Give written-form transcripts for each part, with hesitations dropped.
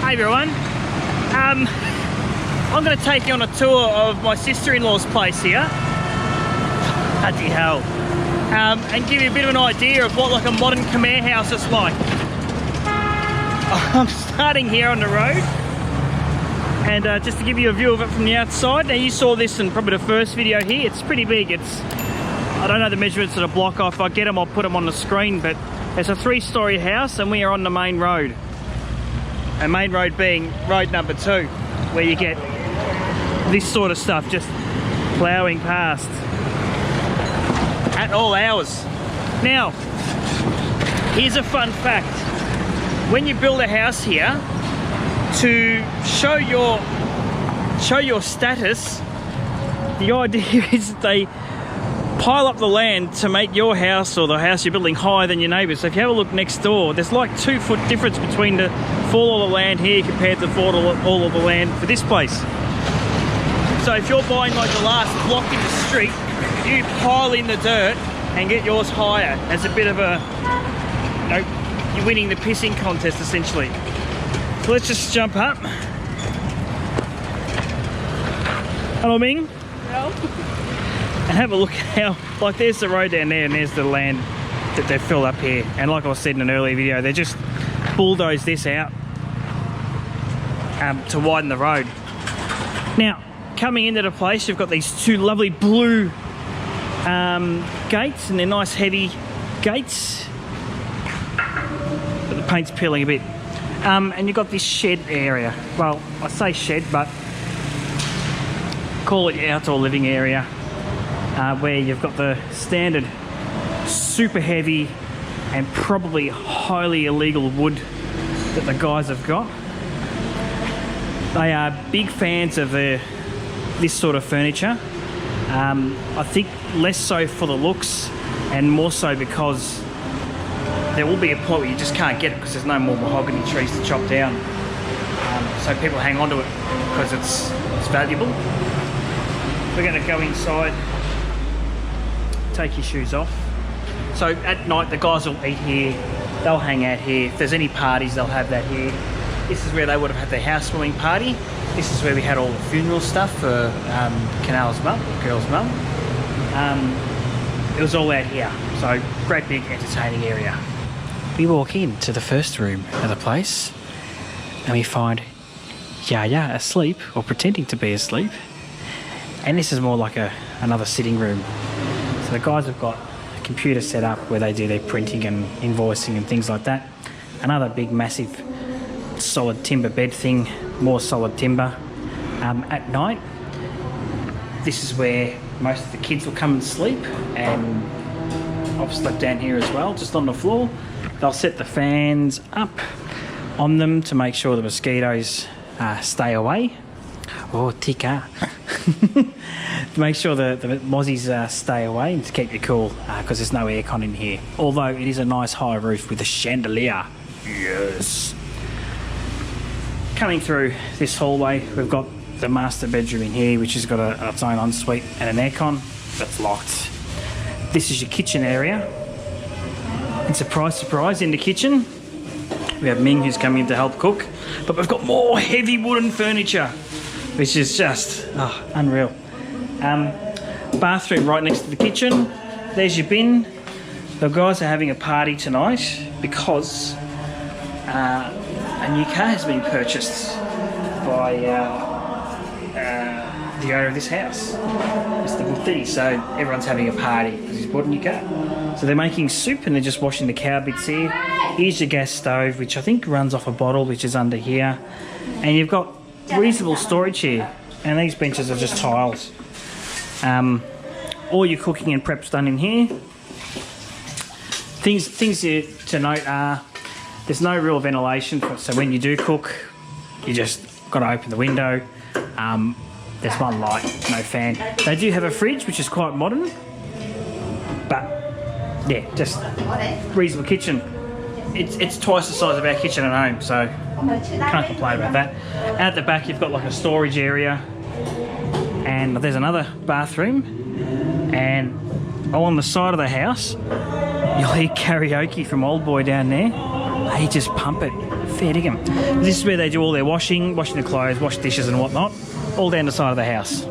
Hey everyone, I'm going to take you on a tour of my sister-in-law's place here. Bloody hell. And give you a bit of an idea of what like a modern Khmer house is like. I'm starting here on the road, and just to give you a view of it from the outside. Now you saw this in probably the first video here. It's pretty big. I don't know the measurements of the block. If I get them, I'll put them on the screen, but it's a 3-story house and we are on the main road. And main road being road number 2, where you get this sort of stuff just ploughing past at all hours. Now, here's a fun fact. When you build a house here, to show your status, the idea is that they pile up the land to make your house or the house you're building higher than your neighbours. So if you have a look next door, there's like 2-foot difference between the fall of the land here compared to the fall of all of the land for this place. So if you're buying like the last block in the street, you pile in the dirt and get yours higher as a bit of a, you know, you're winning the pissing contest essentially. So let's just jump up. Hello, Ming. Hello. And have a look at how, like there's the road down there and there's the land that they've filled up here. And like I said in an earlier video, they just bulldozed this out to widen the road. Now, coming into the place, you've got these 2 lovely blue gates, and they're nice heavy gates. But the paint's peeling a bit. And you've got this shed area. Well, I say shed, but call it your outdoor living area. Where you've got the standard super heavy and probably highly illegal wood that the guys have got. They are big fans of this sort of furniture. I think less so for the looks and more so because there will be a point where you just can't get it because there's no more mahogany trees to chop down. So people hang on to it because it's valuable. We're going to go inside. Take your shoes off. So at night the guys will eat here, they'll hang out here. If there's any parties, they'll have that here. This is where they would have had their housewarming party. This is where we had all the funeral stuff for Kinal's mum, girl's mum. It was all out here, so great big entertaining area. We walk into the first room of the place and we find Yaya asleep or pretending to be asleep. And this is more like another sitting room. So the guys have got a computer set up where they do their printing and invoicing and things like that. Another big, massive, solid timber bed thing, more solid timber. At night, this is where most of the kids will come and sleep, and I've slept down here as well, just on the floor. They'll set the fans up on them to make sure the mosquitoes stay away. Oh, tika. To make sure the mozzies stay away and to keep you cool, because there's no aircon in here. Although it is a nice high roof with a chandelier. Yes. Coming through this hallway, we've got the master bedroom in here, which has got its own ensuite and an aircon that's locked. This is your kitchen area. And surprise, surprise, in the kitchen, we have Ming who's coming in to help cook. But we've got more heavy wooden furniture, which is just unreal. Bathroom right next to the kitchen. There's your bin. The guys are having a party tonight because a new car has been purchased by the owner of this house, Mr. Butti. So everyone's having a party because he's bought a new car. So they're making soup and they're just washing the cow bits here. Here's your gas stove, which I think runs off a bottle, which is under here. And you've got reasonable storage here. And these benches are just tiles. All your cooking and prep's done in here. Things to note are there's no real ventilation, so when you do cook, you just got to open the window. There's one light, no fan. They do have a fridge, which is quite modern, but yeah, just reasonable kitchen. It's twice the size of our kitchen at home, so can't complain about that. Out the back, you've got like a storage area, and there's another bathroom, and on the side of the house, you'll hear karaoke from Old Boy down there. They just pump it Fair dinkum. This is where they do all their washing the clothes, wash dishes and whatnot, all down the side of the house.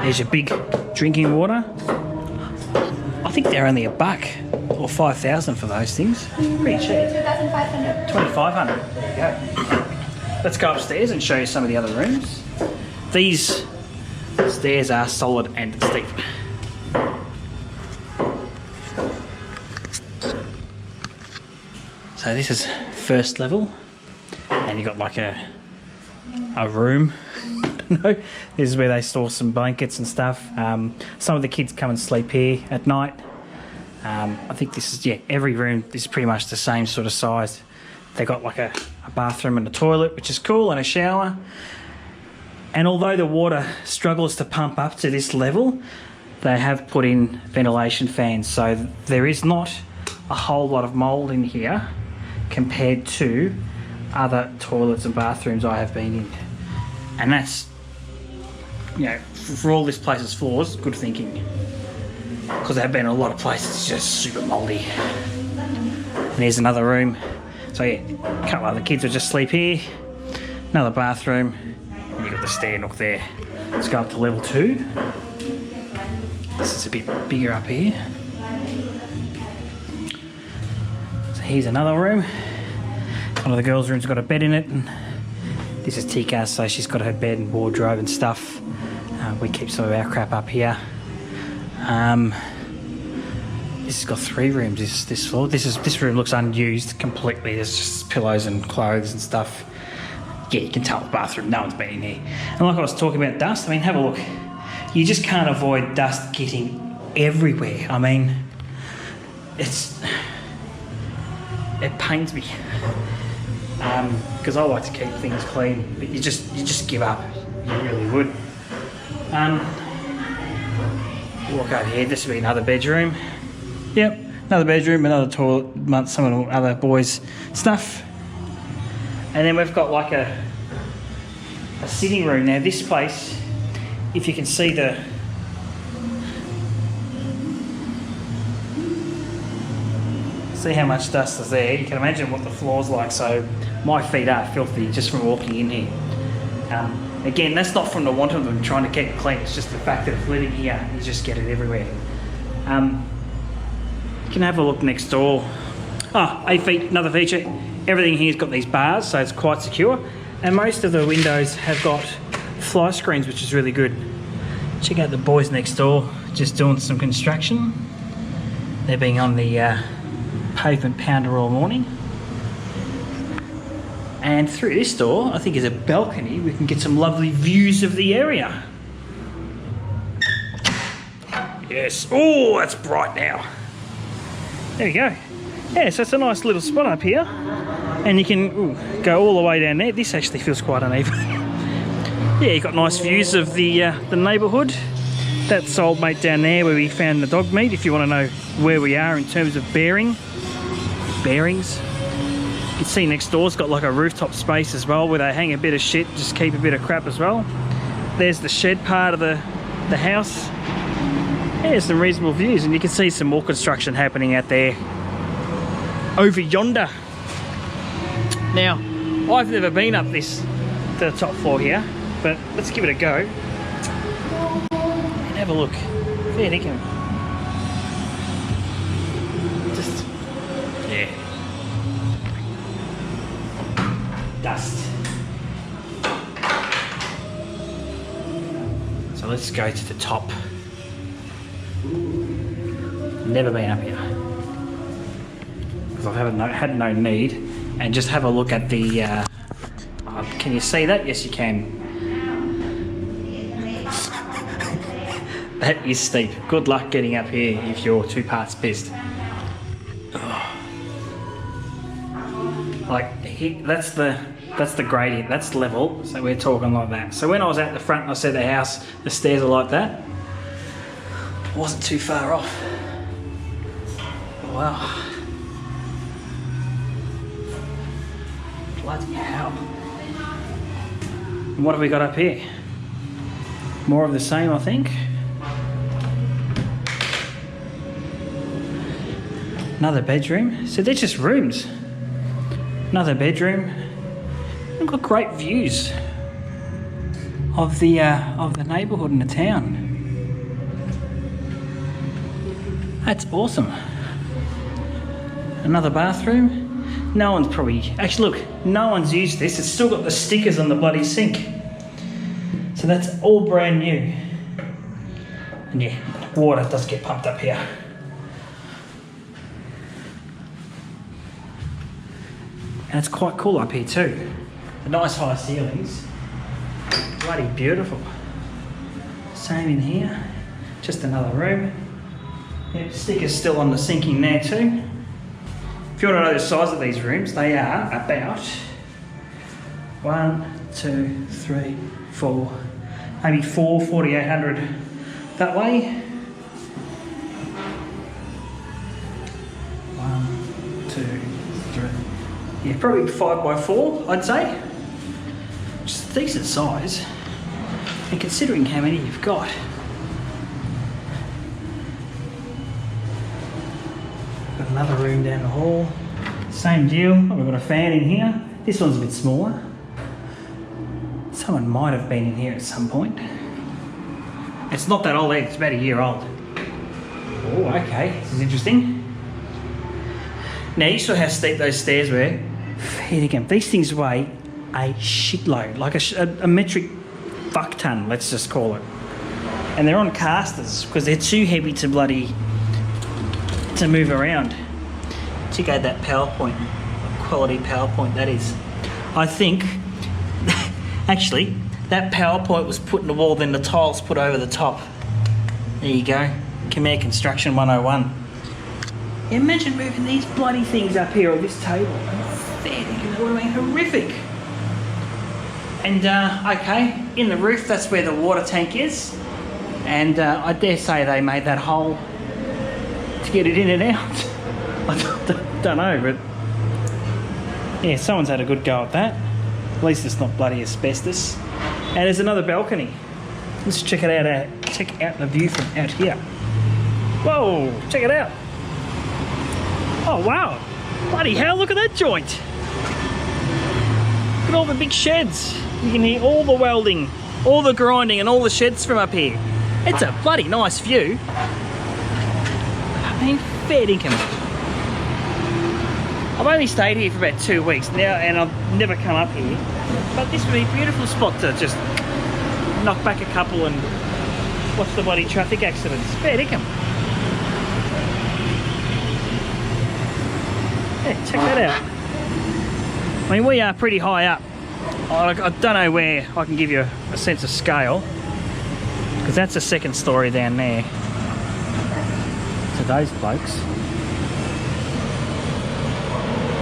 There's your big drinking water. I think they're only $1 or 5,000 for those things. Pretty cheap. 2,500. 2,500. There you go. Let's go upstairs and show you some of the other rooms. These stairs are solid and steep. So this is first level, and you've got like a room. No, this is where they store some blankets and stuff. Some of the kids come and sleep here at night. I think this is, yeah, every room is pretty much the same sort of size. They got like a bathroom and a toilet, which is cool, and a shower. And although the water struggles to pump up to this level, they have put in ventilation fans, so there is not a whole lot of mould in here compared to other toilets and bathrooms I have been in. And that's, you know, for all this place's flaws, good thinking. Because there have been a lot of places just super mouldy. And here's another room. So yeah, a couple other kids will just sleep here. Another bathroom. And you've got the stair nook there. Let's go up to level 2. This is a bit bigger up here. So here's another room. One of the girls' rooms got a bed in it. And this is Tika, so she's got her bed and wardrobe and stuff. We keep some of our crap up here. This has got 3 rooms, this floor. This room looks unused completely. There's just pillows and clothes and stuff. Yeah, you can tell the bathroom, no one's been in here. And like I was talking about dust, I mean, have a look. You just can't avoid dust getting everywhere. I mean, it pains me. Because I like to keep things clean, but you just give up. You really would. Walk over here, this will be another bedroom. Yep, another bedroom, another toilet, some of the other boys' stuff. And then we've got like a sitting room. Now this place, if you can see see how much dust is there, you can imagine what the floor's like. So my feet are filthy just from walking in here. Again, that's not from the want of them trying to keep it clean, it's just the fact that living here, you just get it everywhere. You can have a look next door. 8 feet, another feature. Everything here's got these bars, so it's quite secure. And most of the windows have got fly screens, which is really good. Check out the boys next door, just doing some construction. They've been on the pavement pounder all morning. And through this door, I think is a balcony. We can get some lovely views of the area. Yes. Oh, that's bright now. There we go. Yeah, so it's a nice little spot up here. And you can go all the way down there. This actually feels quite uneven. Yeah, you've got nice views of the neighbourhood. That's old mate down there where we found the dog meat, if you want to know where we are in terms of bearings. You can see next door's got like a rooftop space as well where they hang a bit of shit, just keep a bit of crap as well. There's the shed part of the house. Yeah, some reasonable views, and you can see some more construction happening out there over yonder. Now, I've never been up to the top floor here, but let's give it a go and have a look. Fair dinkum. Just, yeah. Dust. So let's go to the top. Never been up here because I had no need, and just have a look at the can you see that? Yes you can. That is steep. Good luck getting up here if you're 2 parts pissed. Like that's the gradient, that's level, so we're talking like that. So when I was at the front and I said the house, the stairs are like that, it wasn't too far off. Wow. Bloody hell. And what have we got up here? More of the same, I think. Another bedroom. So they're just rooms. Another bedroom. We've got great views of the neighbourhood and the town. That's awesome. Another bathroom. No one's probably... Actually, look, no one's used this. It's still got the stickers on the bloody sink. So that's all brand new. And yeah, water does get pumped up here. And it's quite cool up here too. The nice high ceilings. Bloody beautiful. Same in here. Just another room. Yep, stickers still on the sinking there too. If you want to know the size of these rooms, they are about 1, 2, 3, 4, maybe 4,800 that way. 1, 2, 3. Yeah, probably 5 by 4, I'd say. Which is a decent size. And considering how many you've got. Got another room down the hall. Same deal. We've got a fan in here. This one's a bit smaller. Someone might have been in here at some point. It's not that old, it's about a year old. Oh, okay, this is interesting. Now you saw how steep those stairs were. Fair dinkum. These things weigh a shitload, like a metric fuck ton, let's just call it. And they're on casters because they're too heavy to move around. Check out that PowerPoint, quality PowerPoint that is. I think, actually, that PowerPoint was put in the wall, then the tiles put over the top. There you go, Khmer Construction 101. Yeah, imagine moving these bloody things up here on this table. Fair dinkum, that would have been horrific. And okay, in the roof, that's where the water tank is. And I dare say they made that hole to get it in and out. I don't know, but yeah, someone's had a good go at that. At least it's not bloody asbestos. And there's another balcony. Let's check it out. Check out the view from out here. Whoa, check it out. Oh wow, bloody hell! Look at that joint. Look at all the big sheds. You can hear all the welding, all the grinding, and all the sheds from up here. It's a bloody nice view. I mean, fair dinkum. I've only stayed here for about 2 weeks now, and I've never come up here. But this would be a beautiful spot to just knock back a couple and watch the bloody traffic accidents. Fair dinkum. Yeah, check that out. I mean, we are pretty high up. I don't know where I can give you a sense of scale, because that's the second story down there to those blokes.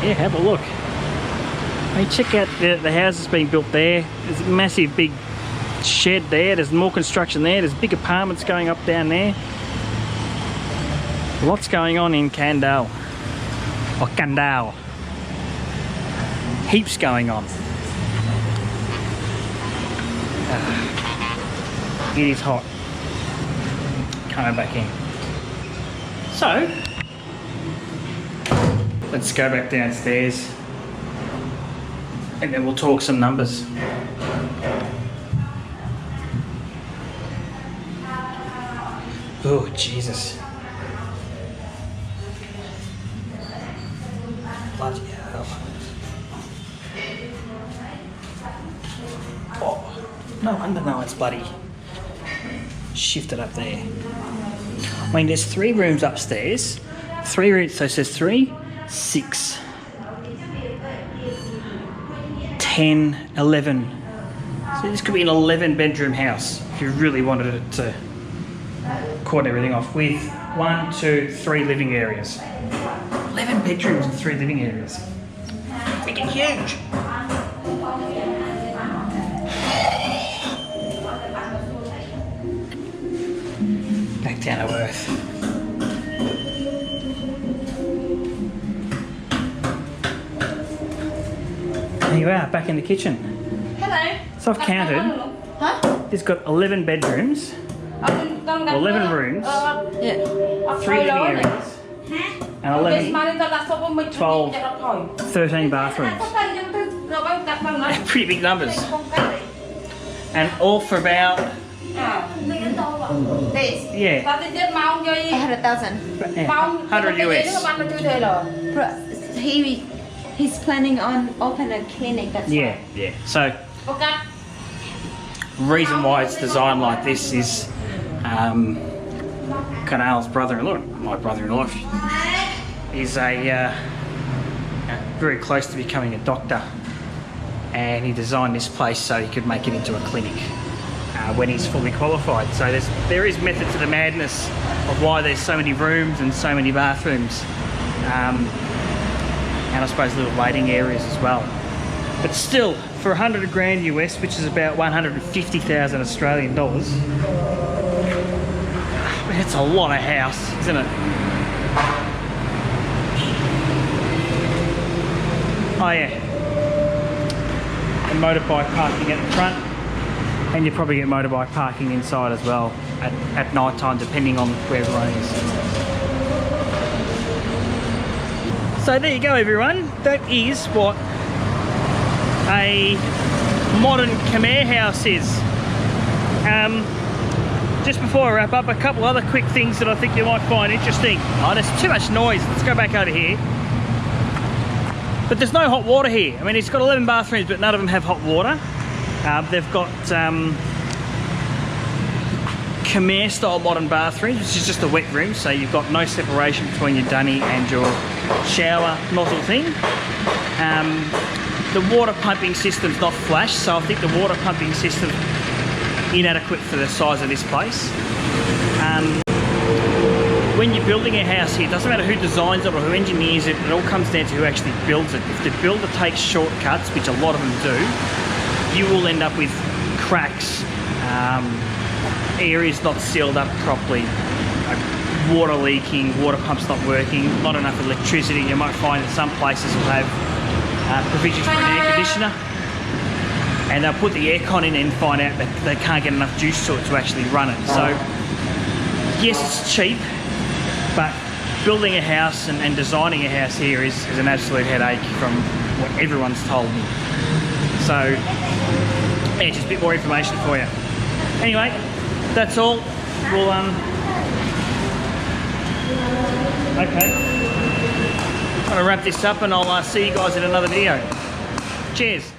Yeah, have a look. I mean, check out the house that's been built there. There's a massive big shed there. There's more construction there. There's big apartments going up down there. Lots going on in Kandal. Or Kandal. Heaps going on. It is hot. Coming back in. So, let's go back downstairs and then we'll talk some numbers. Oh, Jesus. Bloody hell. Oh, no wonder no one's bloody shifted up there. I mean, there's 3 rooms upstairs. 3 rooms, so it says 3, 6, 10, 11. So this could be an 11 bedroom house if you really wanted it to cordon everything off, with 1, 2, 3 living areas. 11 bedrooms and 3 living areas. Freaking huge. Back down to earth. There you are, back in the kitchen. Hello. So I've counted. Huh? It's got 11 bedrooms, 11 rooms, Yeah. 3 living areas, and 11, 12, 13 bathrooms. Pretty big numbers. And all for about, yeah, 100,000. 100 US. He's planning on open a clinic. That's Yeah, yeah. So, reason why it's designed like this is Kanal's brother-in-law, my brother-in-law, is very close to becoming a doctor, and he designed this place so he could make it into a clinic when he's fully qualified. So there is method to the madness of why there's so many rooms and so many bathrooms, and I suppose little waiting areas as well. But still, for 100 grand US, which is about 150,000 Australian dollars, it's a lot of house, isn't it? Oh yeah. And motorbike parking at the front, and you probably get motorbike parking inside as well at night time, depending on where everyone is. So there you go, everyone. That is what a modern Khmer house is. Just before I wrap up, a couple other quick things that I think you might find interesting. Oh, there's too much noise. Let's go back over here. But there's no hot water here. I mean, it's got 11 bathrooms, but none of them have hot water. They've got Khmer style modern bathrooms, which is just a wet room, so you've got no separation between your dunny and your shower nozzle thing. The water pumping system's not flash, so I think the water pumping system inadequate for the size of this place. When you're building a house here, it doesn't matter who designs it or who engineers it, it all comes down to who actually builds it. If the builder takes shortcuts, which a lot of them do, you will end up with cracks, areas not sealed up properly, water leaking, water pumps not working, not enough electricity. You might find that some places will have provisions for an air conditioner, and they'll put the aircon in and find out that they can't get enough juice to it to actually run it. So yes, it's cheap, but building a house and designing a house here is an absolute headache from what everyone's told me. So yeah, just a bit more information for you. Anyway, that's all. We'll okay, I'm gonna wrap this up, and I'll see you guys in another video. Cheers.